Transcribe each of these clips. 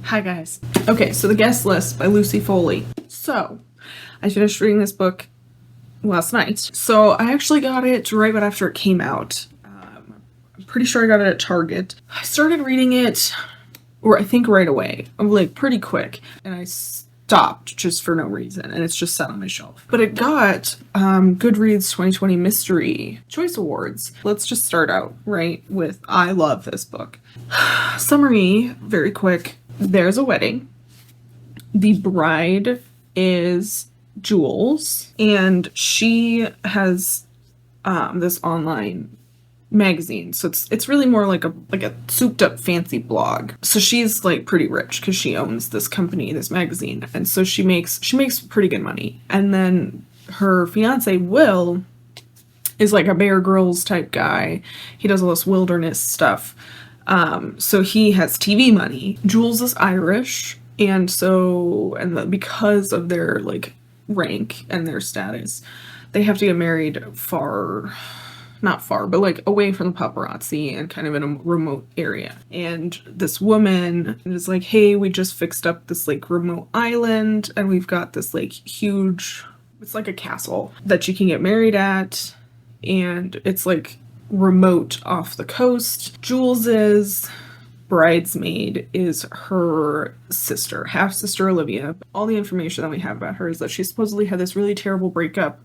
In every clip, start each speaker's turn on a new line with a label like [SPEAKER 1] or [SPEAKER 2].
[SPEAKER 1] Hi guys. Okay, so The Guest List by Lucy Foley. So, I finished reading this book last night. So I actually got it right after it came out. I'm pretty sure I got it at Target. I started reading it, or I think right away. I'm like pretty quick. And I stopped just for no reason. And it's just sat on my shelf. But it got Goodreads 2020 Mystery Choice Awards. Let's just start out, right, with I love this book. Summary, very quick. There's a wedding. The bride is Jules, and she has this online magazine. So it's really more like a souped up fancy blog. So she's like pretty rich because she owns this company, this magazine, and so she makes pretty good money. And then her fiance Will is like a Bear Grylls type guy. He does all this wilderness stuff. So he has TV money. Jules is Irish, and because of their like rank and their status, they have to get married not far, but like away from the paparazzi and kind of in a remote area. And this woman is like, hey, we just fixed up this like remote island, and we've got this like huge, it's like a castle that you can get married at, and it's like remote off the coast. Jules's bridesmaid is her sister, half sister Olivia. All the information that we have about her is that she supposedly had this really terrible breakup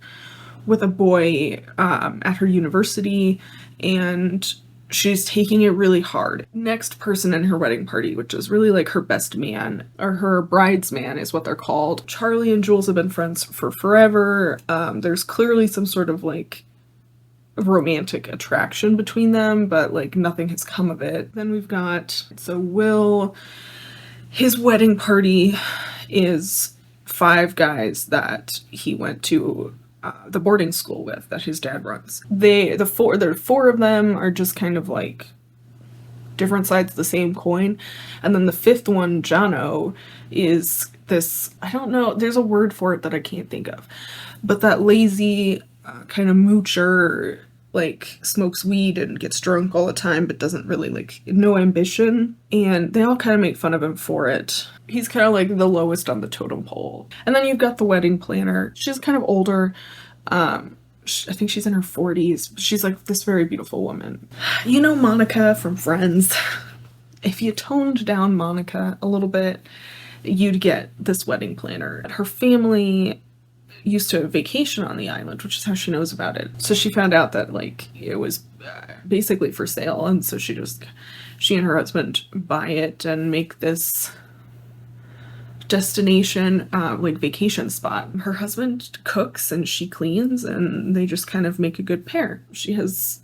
[SPEAKER 1] with a boy at her university, and she's taking it really hard. Next person in her wedding party, which is really like her best man, or her bridesman is what they're called. Charlie and Jules have been friends for forever. There's clearly some sort of like romantic attraction between them, but like nothing has come of it. Then we've got, so Will, his wedding party is 5 guys that he went to the boarding school with, that his dad runs. The 4 of them are just kind of like different sides of the same coin. And then the 5th one, Jono, is this, I don't know, there's a word for it that I can't think of, but that lazy kind of moocher, like smokes weed and gets drunk all the time, but doesn't really like, no ambition. And they all kind of make fun of him for it. He's kind of like the lowest on the totem pole. And then you've got the wedding planner. She's kind of older. I think she's in her 40s. She's like this very beautiful woman. You know Monica from Friends? If you toned down Monica a little bit, you'd get this wedding planner. Her family used to vacation on the island, which is how she knows about it. So she found out that like it was basically for sale, and so she and her husband buy it and make this destination like vacation spot. Her husband cooks and she cleans, and they just kind of make a good pair. She has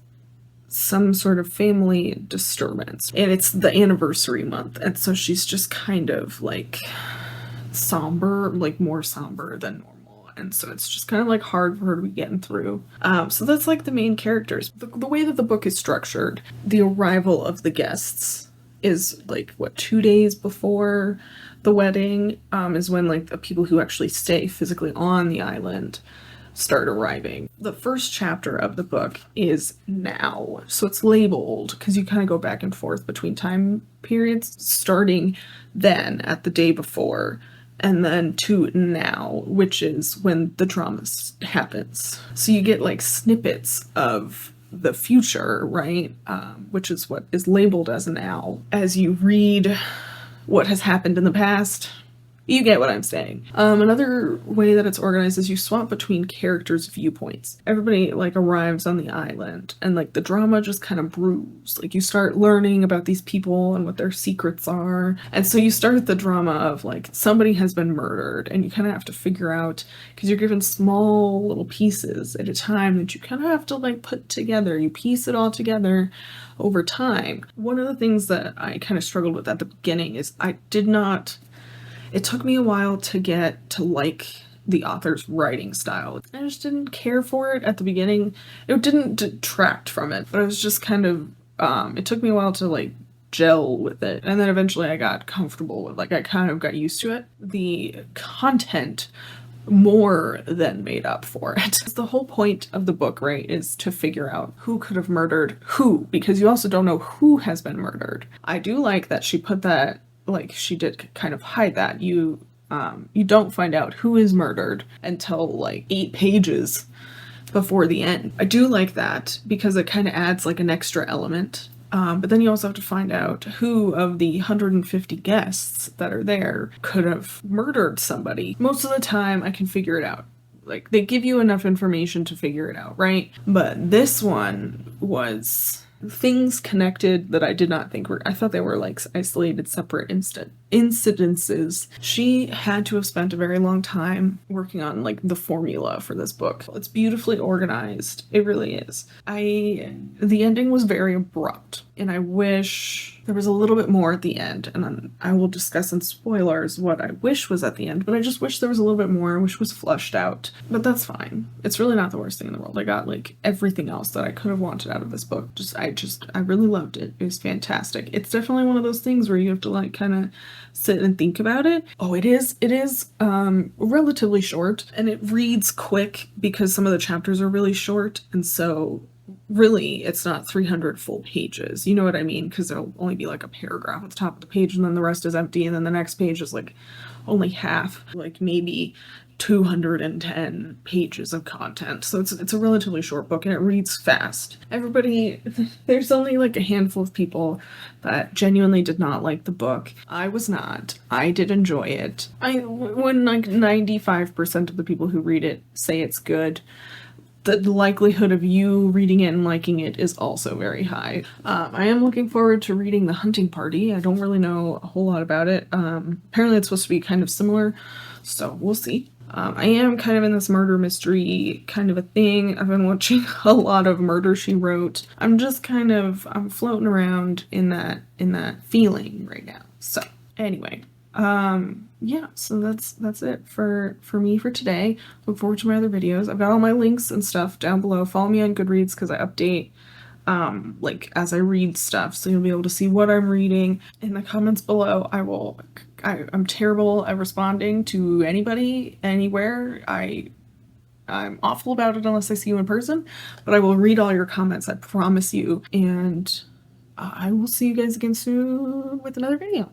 [SPEAKER 1] some sort of family disturbance, and it's the anniversary month, and so she's just kind of like somber, like more somber than normal. And so it's just kind of like hard for her to be getting through. So that's like the main characters. The way that the book is structured, the arrival of the guests is like 2 days before the wedding is when like the people who actually stay physically on the island start arriving. The first chapter of the book is now. So it's labeled because you kind of go back and forth between time periods, starting then at the day before, and then to now, which is when the drama happens. So you get like snippets of the future, right? Which is what is labeled as now. As you read what has happened in the past, you get what I'm saying. Another way that it's organized is you swap between characters' viewpoints. Everybody like arrives on the island, and like the drama just kind of brews. Like you start learning about these people and what their secrets are. And so you start the drama of like somebody has been murdered, and you kind of have to figure out, because you're given small little pieces at a time that you kind of have to like put together. You piece it all together over time. One of the things that I kind of struggled with at the beginning is it took me a while to get to like the author's writing style. I just didn't care for it at the beginning. It didn't detract from it, but it was just kind of, it took me a while to like gel with it. And then eventually I got comfortable with, like, I kind of got used to it. The content more than made up for it. The whole point of the book, right, is to figure out who could have murdered who, because you also don't know who has been murdered. I do like that she put that like she did kind of hide that. You don't find out who is murdered until like 8 pages before the end. I do like that because it kind of adds like an extra element. But then you also have to find out who of the 150 guests that are there could have murdered somebody. Most of the time I can figure it out. Like, they give you enough information to figure it out, right? But this one was things connected that I did not think were, I thought they were like isolated, separate incidences. She had to have spent a very long time working on like the formula for this book. It's beautifully organized. It really is. The ending was very abrupt, and I wish there was a little bit more at the end, and then I will discuss in spoilers what I wish was at the end, but I just wish there was a little bit more. I wish it was flushed out, but that's fine. It's really not the worst thing in the world. I got like everything else that I could have wanted out of this book. I really loved it. It was fantastic. It's definitely one of those things where you have to like kind of sit and think about it. Oh, it is relatively short, and it reads quick because some of the chapters are really short, and so really it's not 300 full pages, you know what I mean, because there'll only be like a paragraph at the top of the page, and then the rest is empty, and then the next page is like only half, like maybe 210 pages of content. So it's a relatively short book, and it reads fast. There's only like a handful of people that genuinely did not like the book. I was not. I did enjoy it. When like 95% of the people who read it say it's good, the likelihood of you reading it and liking it is also very high. I am looking forward to reading The Hunting Party. I don't really know a whole lot about it. Apparently it's supposed to be kind of similar, so we'll see. I am kind of in this murder mystery kind of a thing. I've been watching a lot of Murder, She Wrote. I'm floating around in that feeling right now. So anyway, yeah, so that's it for me for today. Look forward to my other videos. I've got all my links and stuff down below. Follow me on Goodreads because I update like as I read stuff, so you'll be able to see what I'm reading. In the comments below, I'm terrible at responding to anybody anywhere. I'm awful about it unless I see you in person, but I will read all your comments, I promise you, and I will see you guys again soon with another video.